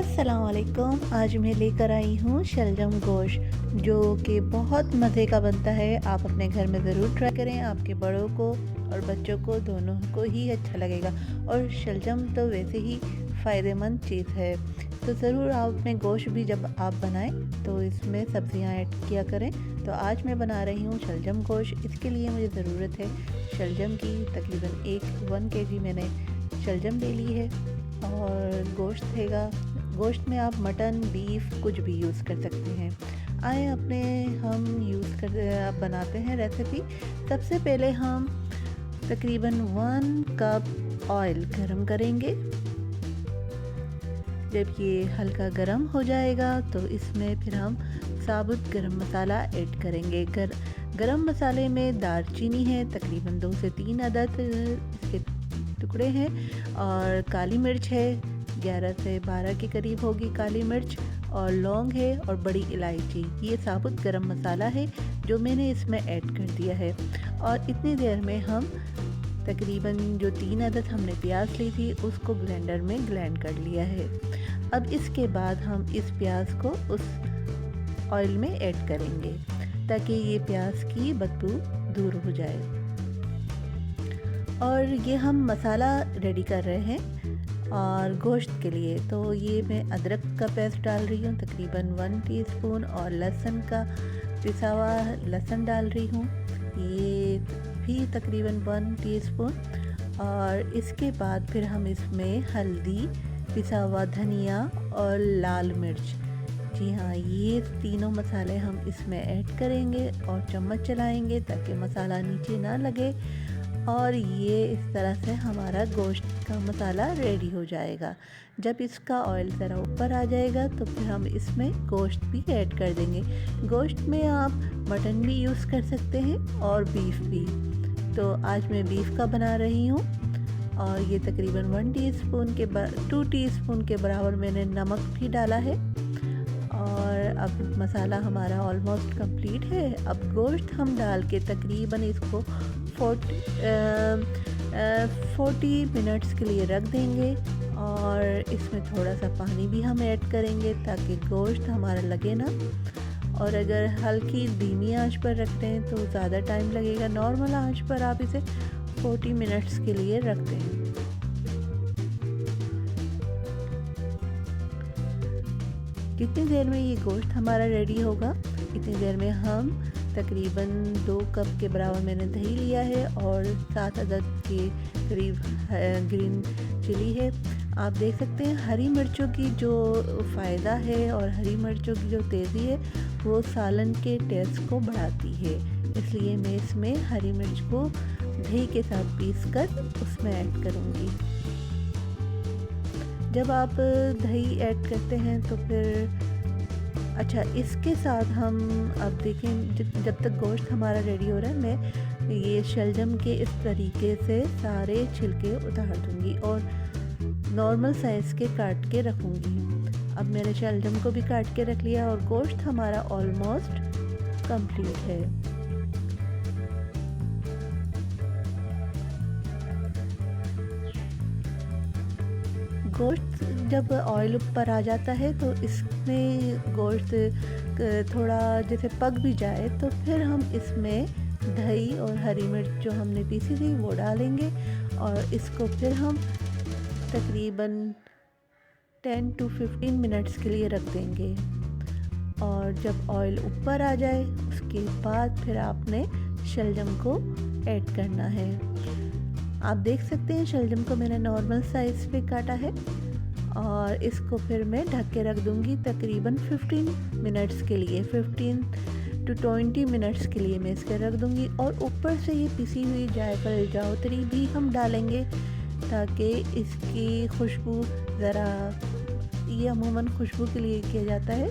अस्सलाम वालेकुम। आज मैं लेकर आई हूँ शलजम गोश्त, जो कि बहुत मज़े का बनता है। आप अपने घर में ज़रूर ट्राई करें, आपके बड़ों को और बच्चों को दोनों को ही अच्छा लगेगा। और शलजम तो वैसे ही फ़ायदेमंद चीज़ है, तो ज़रूर आप अपने गोश्त भी जब आप बनाएं तो इसमें सब्ज़ियाँ ऐड किया करें। तो आज मैं बना रही हूँ शलजम गोश्त। इसके लिए मुझे ज़रूरत है शलजम की। तकरीबन 1 केजी मैंने शलजम ले ली है। और गोश्त हैगा, गोश्त में आप मटन, बीफ कुछ भी यूज़ कर सकते हैं। आए हम बनाते हैं रेसिपी। सबसे पहले हम तकरीबन 1 कप ऑयल गरम करेंगे। जब ये हल्का गरम हो जाएगा तो इसमें फिर हम साबुत गरम मसाला ऐड करेंगे। गरम मसाले में दालचीनी है, तकरीबन 2 से 3 अदद इसके टुकड़े हैं, और काली मिर्च है 11 से 12 के करीब होगी काली मिर्च, और लौंग है और बड़ी इलायची। ये साबुत गरम मसाला है जो मैंने इसमें ऐड कर दिया है। और इतनी देर में हम तकरीबन जो 3 अदद हमने प्याज ली थी उसको ब्लेंडर में ग्राइंड कर लिया है। अब इसके बाद हम इस प्याज को उस ऑयल में ऐड करेंगे ताकि ये प्याज की बदबू दूर हो जाए। और ये हम मसाला रेडी कर रहे हैं और गोश्त के लिए। तो ये मैं अदरक का पेस्ट डाल रही हूँ तकरीबन 1 टीस्पून, और लहसुन का पिसा हुआ लहसुन डाल रही हूँ, ये भी तकरीबन 1 टीस्पून। और इसके बाद फिर हम इसमें हल्दी, पिसा हुआ धनिया और लाल मिर्च, जी हाँ, ये तीनों मसाले हम इसमें ऐड करेंगे और चम्मच चलाएंगे ताकि मसाला नीचे ना लगे। और ये इस तरह से हमारा गोश्त का मसाला रेडी हो जाएगा। जब इसका ऑयल ज़रा ऊपर आ जाएगा तो फिर हम इसमें गोश्त भी ऐड कर देंगे। गोश्त में आप मटन भी यूज़ कर सकते हैं और बीफ भी। तो आज मैं बीफ का बना रही हूँ। और ये तकरीबन 2 टीस्पून के बराबर मैंने नमक भी डाला है। और अब मसाला हमारा ऑलमोस्ट कंप्लीट है। अब गोश्त हम डाल के तकरीबन इसको 40 मिनट्स के लिए रख देंगे। और इसमें थोड़ा सा पानी भी हम ऐड करेंगे ताकि गोश्त हमारा लगे ना। और अगर हल्की धीमी आंच पर रखते हैं तो ज़्यादा टाइम लगेगा। नॉर्मल आंच पर आप इसे 40 मिनट्स के लिए रखते हैं। कितनी देर में ये गोश्त हमारा रेडी होगा, इतनी देर में हम तकरीबन 2 कप के बराबर मैंने दही लिया है और 7 अदद के करीब ग्रीन चिली है। आप देख सकते हैं हरी मिर्चों की जो फ़ायदा है और हरी मिर्चों की जो तेज़ी है वो सालन के टेस्ट को बढ़ाती है। इसलिए मैं इसमें हरी मिर्च को दही के साथ पीस कर उसमें ऐड करूँगी। जब आप दही ऐड करते हैं तो फिर अच्छा, इसके साथ हम अब देखें जब तक गोश्त हमारा रेडी हो रहा है, मैं ये शलजम के इस तरीके से सारे छिलके उतार दूंगी और नॉर्मल साइज़ के काट के रखूंगी। अब मैंने शलजम को भी काट के रख लिया और गोश्त हमारा ऑलमोस्ट कंप्लीट है। गोश्त जब ऑयल ऊपर आ जाता है तो इसमें गोश्त थोड़ा जैसे पक भी जाए तो फिर हम इसमें दही और हरी मिर्च जो हमने पीसी थी वो डालेंगे। और इसको फिर हम तकरीबन 10 to 15 मिनट्स के लिए रख देंगे। और जब ऑयल ऊपर आ जाए उसके बाद फिर आपने शलजम को ऐड करना है। आप देख सकते हैं शलजम को मैंने नॉर्मल साइज़ पे काटा है। और इसको फिर मैं ढक के रख दूंगी तकरीबन 15 मिनट्स के लिए, 15 to 20 मिनट्स के लिए मैं इसके रख दूंगी। और ऊपर से ये पिसी हुई जायफल जावित्री भी हम डालेंगे ताकि इसकी खुशबू ज़रा, ये अमूमन खुशबू के लिए किया जाता है।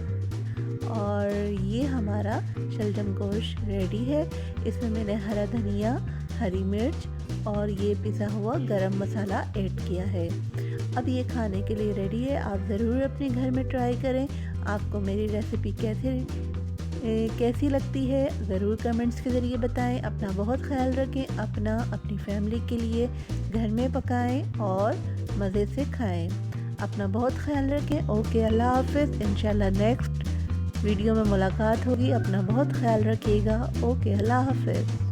और ये हमारा शलजम गोश्त रेडी है। इसमें मैंने हरा धनिया, हरी मिर्च और ये पिसा हुआ गरम मसाला ऐड किया है। अब ये खाने के लिए रेडी है। आप ज़रूर अपने घर में ट्राई करें। आपको मेरी रेसिपी कैसी लगती है ज़रूर कमेंट्स के ज़रिए बताएं। अपना बहुत ख्याल रखें, अपनी फैमिली के लिए घर में पकाएं और मज़े से खाएं। अपना बहुत ख्याल रखें। ओके, अल्लाह हाफ़िज़। इंशाल्लाह नेक्स्ट वीडियो में मुलाकात होगी। अपना बहुत ख्याल रखिएगा। ओके, अल्लाह हाफ़िज़।